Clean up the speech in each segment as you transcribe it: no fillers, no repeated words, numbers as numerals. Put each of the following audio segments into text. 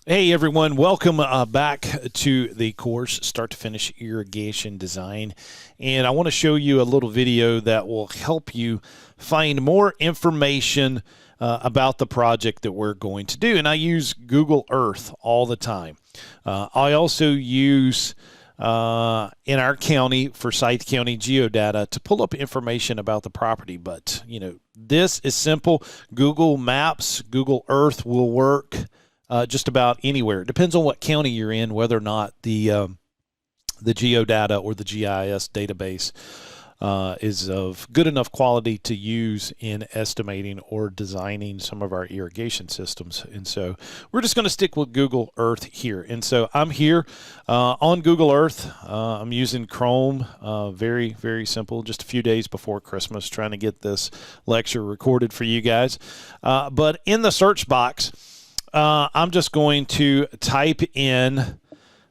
Hey everyone, welcome back to the course, Start to Finish Irrigation Design. And I want to show you a little video that will help you find more information about the project that we're going to do. And I use Google Earth all the time. I also use in our county, Forsyth County Geodata, to pull up information about the property. But, this is simple. Google Maps, Google Earth will work just about anywhere. It depends on what county you're in, whether or not the geodata or the GIS database is of good enough quality to use in estimating or designing some of our irrigation systems. And so we're just going to stick with Google Earth here. And so I'm here on Google Earth. I'm using Chrome, very, very simple, just a few days before Christmas, trying to get this lecture recorded for you guys. But in the search box, I'm just going to type in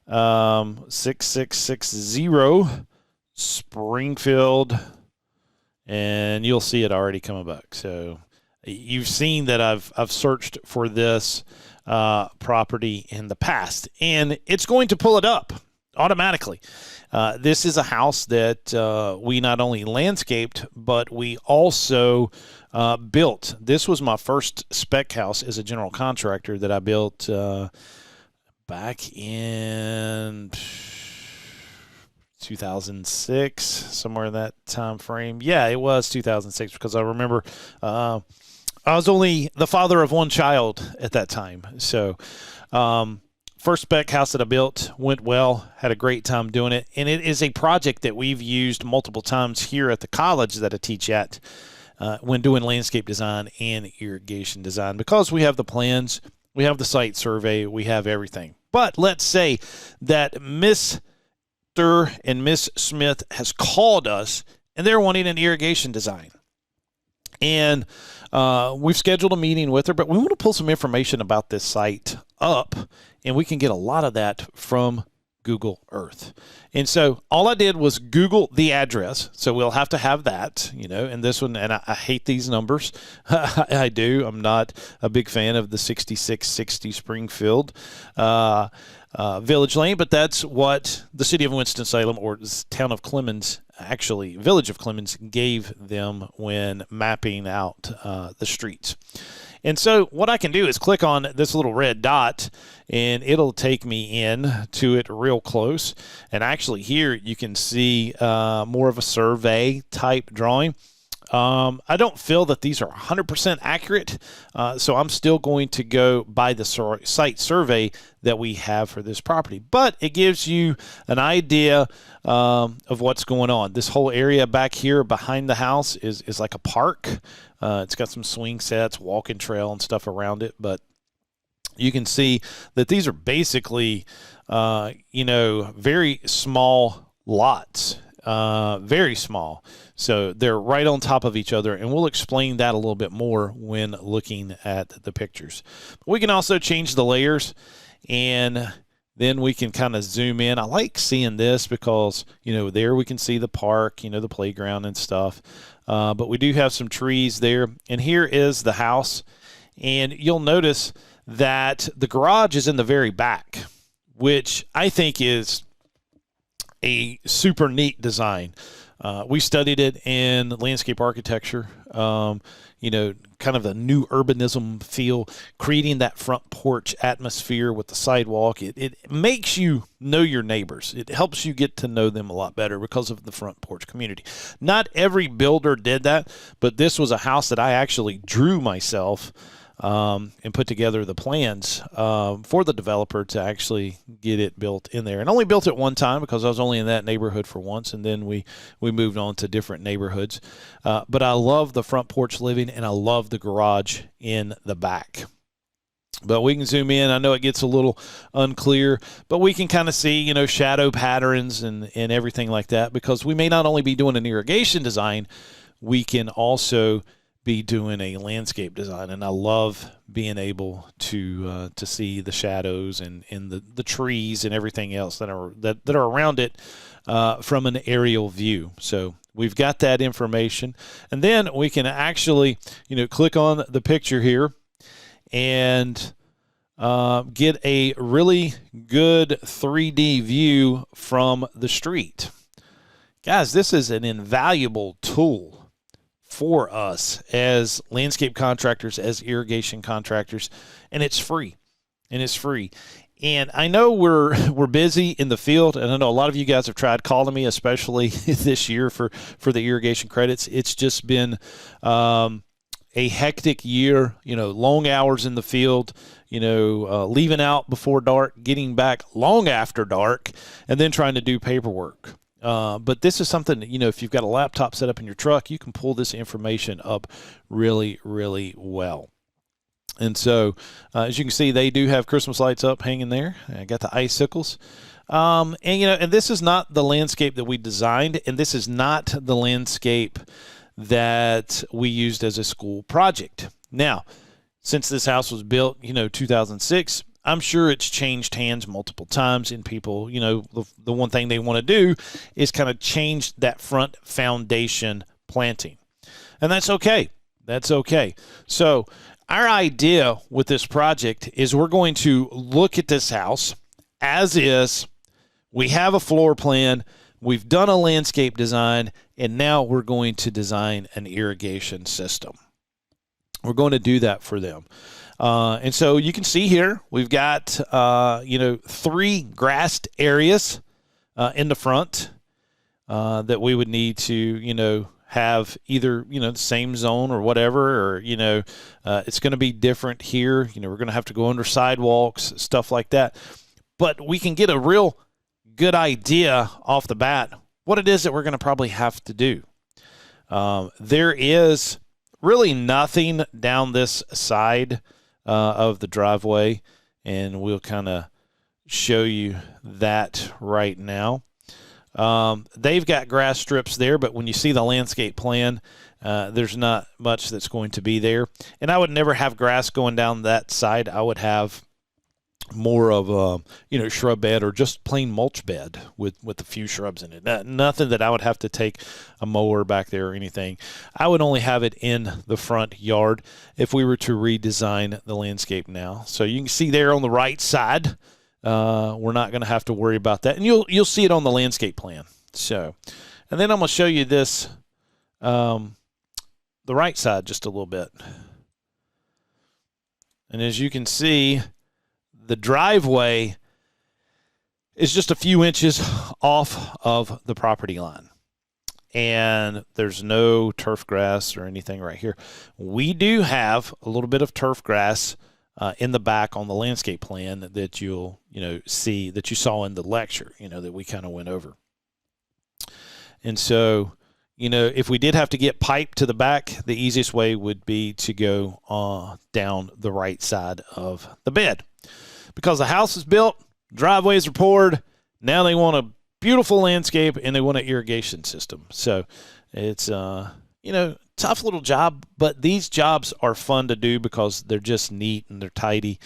6660 Springfield, and you'll see it already coming back. So you've seen that I've searched for this property in the past, and it's going to pull it up automatically. This is a house that we not only landscaped, but we also built. This was my first spec house as a general contractor that I built back in 2006, somewhere in that time frame. Yeah, it was 2006 because I remember I was only the father of one child at that time. So first spec house that I built went well, had a great time doing it. And it is a project that we've used multiple times here at the college that I teach at when doing landscape design and irrigation design, because we have the plans, we have the site survey, we have everything. But let's say that Mr. and Miss Smith has called us and they're wanting an irrigation design. And we've scheduled a meeting with her, but we want to pull some information about this site up, and we can get a lot of that from Google Earth. And so all I did was Google the address. So we'll have to have that, and this one, and I hate these numbers. I do. I'm not a big fan of the 6660 Springfield Village Lane, but that's what the city of Winston-Salem, or the town of Clemens, actually, village of Clemens, gave them when mapping out the streets. And so what I can do is click on this little red dot, and it'll take me in to it real close. And actually here you can see more of a survey type drawing. I don't feel that these are 100% accurate, so I'm still going to go by the site survey that we have for this property. But it gives you an idea of what's going on. This whole area back here behind the house is like a park. It's got some swing sets, walking trail, and stuff around it. But you can see that these are basically, very small lots. Very small. So they're right on top of each other, and we'll explain that a little bit more when looking at the pictures. We can also change the layers, and then we can kind of zoom in. I like seeing this because, there we can see the park, the playground and stuff. But we do have some trees there, and here is the house, and you'll notice that the garage is in the very back, which I think is a super neat design. We studied it in landscape architecture, kind of the new urbanism feel, creating that front porch atmosphere with the sidewalk. It makes you know your neighbors. It helps you get to know them a lot better because of the front porch community. Not every builder did that, but this was a house that I actually drew myself and put together the plans for the developer to actually get it built in there. And only built it one time because I was only in that neighborhood for once, and then we moved on to different neighborhoods. But I love the front porch living, and I love the garage in the back. But we can zoom in. I know it gets a little unclear, but we can kind of see, shadow patterns and everything like that, because we may not only be doing an irrigation design, we can also be doing a landscape design. And I love being able to see the shadows and the trees and everything else that are around it from an aerial view. So we've got that information, and then we can actually click on the picture here, and get a really good 3D view from the street. Guys, this is an invaluable tool for us as landscape contractors, as irrigation contractors, and it's free. And I know we're busy in the field, and I know a lot of you guys have tried calling me, especially this year for the irrigation credits. It's just been a hectic year, long hours in the field, leaving out before dark, getting back long after dark, and then trying to do paperwork. But this is something that, if you've got a laptop set up in your truck, you can pull this information up really, really well. And so, as you can see, they do have Christmas lights up hanging there. I got the icicles. And this is not the landscape that we designed, and this is not the landscape that we used as a school project. Now, since this house was built, 2006, I'm sure it's changed hands multiple times, and people, the one thing they want to do is kind of change that front foundation planting. And that's okay. That's okay. So our idea with this project is we're going to look at this house as is. We have a floor plan. We've done a landscape design, and now we're going to design an irrigation system. We're going to do that for them. And so you can see here, we've got, 3 grassed areas in the front that we would need to, have either, the same zone or whatever, or, it's going to be different here. We're going to have to go under sidewalks, stuff like that. But we can get a real good idea off the bat what it is that we're going to probably have to do. There is really nothing down this side of the driveway, and we'll kind of show you that right now. They've got grass strips there, but when you see the landscape plan, there's not much that's going to be there. And I would never have grass going down that side. I would have more of shrub bed or just plain mulch bed with a few shrubs in it. Nothing that I would have to take a mower back there or anything. I would only have it in the front yard if we were to redesign the landscape now. So you can see there on the right side, we're not going to have to worry about that, and you'll see it on the landscape plan. So, and then I'm going to show you this, the right side just a little bit. And as you can see, the driveway is just a few inches off of the property line, and there's no turf grass or anything right here. We do have a little bit of turf grass in the back on the landscape plan that you'll see, that you saw in the lecture, that we kind of went over. And so, if we did have to get pipe to the back, the easiest way would be to go down the right side of the bed. Because the house is built, driveways are poured, now they want a beautiful landscape and they want an irrigation system. So it's, tough little job, but these jobs are fun to do because they're just neat and they're tidy.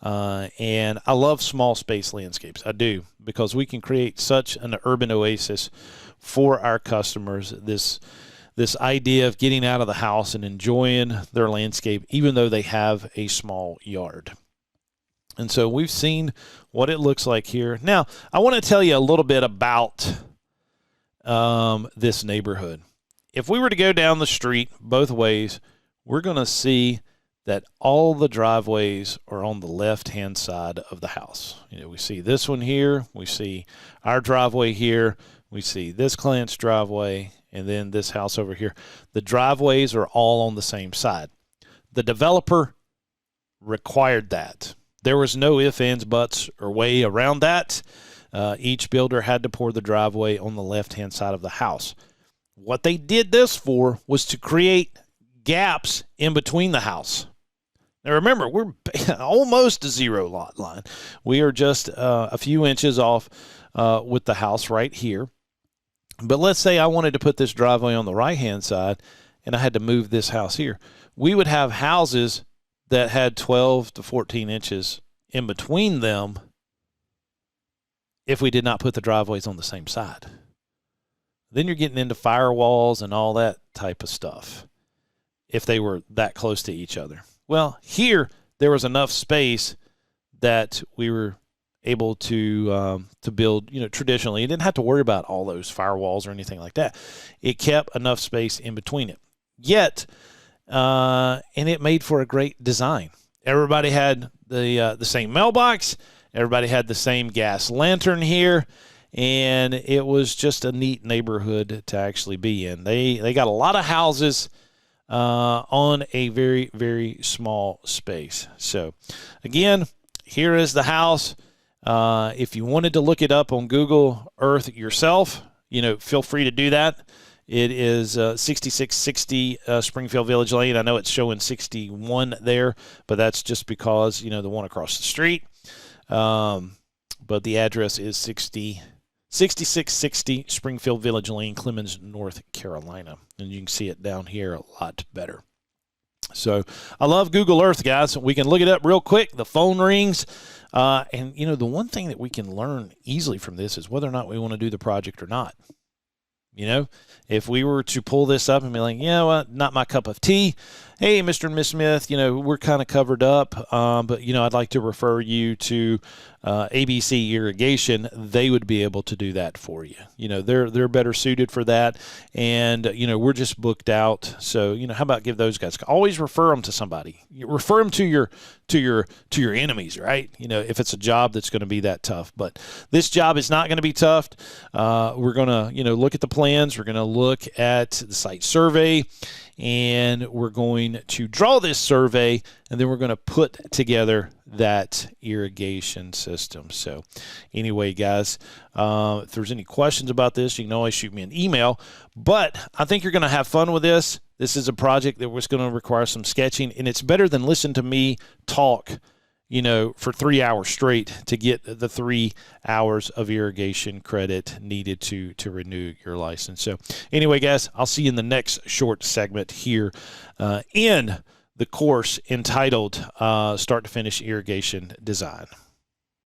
And I love small space landscapes. I do, because we can create such an urban oasis for our customers. This idea of getting out of the house and enjoying their landscape, even though they have a small yard. And so we've seen what it looks like here. Now, I want to tell you a little bit about this neighborhood. If we were to go down the street both ways, we're going to see that all the driveways are on the left-hand side of the house. We see this one here. We see our driveway here. We see this client's driveway, and then this house over here. The driveways are all on the same side. The developer required that. There was no ifs, ands, buts, or way around that. Each builder had to pour the driveway on the left-hand side of the house. What they did this for was to create gaps in between the house. Now remember, we're almost a zero lot line. We are just a few inches off with the house right here. But let's say I wanted to put this driveway on the right-hand side and I had to move this house here. We would have houses that had 12 to 14 inches in between them if we did not put the driveways on the same side. Then you're getting into firewalls and all that type of stuff if they were that close to each other. Well, here there was enough space that we were able to build, traditionally. It didn't have to worry about all those firewalls or anything like that. It kept enough space in between it. Yet, and it made for a great design. Everybody had the same mailbox. Everybody had the same gas lantern here, and it was just a neat neighborhood to actually be in. They got a lot of houses on a very, very small space. So, again, here is the house. If you wanted to look it up on Google Earth yourself, feel free to do that. It is 6660 Springfield Village Lane. I know it's showing 61 there, but that's just because, the one across the street. But the address is 6660 Springfield Village Lane, Clemens, North Carolina. And you can see it down here a lot better. So I love Google Earth, guys. We can look it up real quick. The phone rings. And, the one thing that we can learn easily from this is whether or not we want to do the project or not. If we were to pull this up and be like, not my cup of tea. Hey, Mr. and Miss Smith, we're kind of covered up, but, I'd like to refer you to ABC Irrigation. They would be able to do that for you. They're better suited for that, and, we're just booked out. So, how about give those guys? Always refer them to somebody. Refer them to your enemies, right? If it's a job that's going to be that tough. But this job is not going to be tough. We're going to, look at the plans. We're going to look at the site survey, and we're going to draw this survey, and then we're going to put together that irrigation system. So anyway, guys, if there's any questions about this, you can always shoot me an email. But I think you're going to have fun with this. This is a project that was going to require some sketching, and it's better than listen to me talk, for 3 hours straight to get the 3 hours of irrigation credit needed to renew your license. So anyway, guys, I'll see you in the next short segment here in the course entitled Start to Finish Irrigation Design.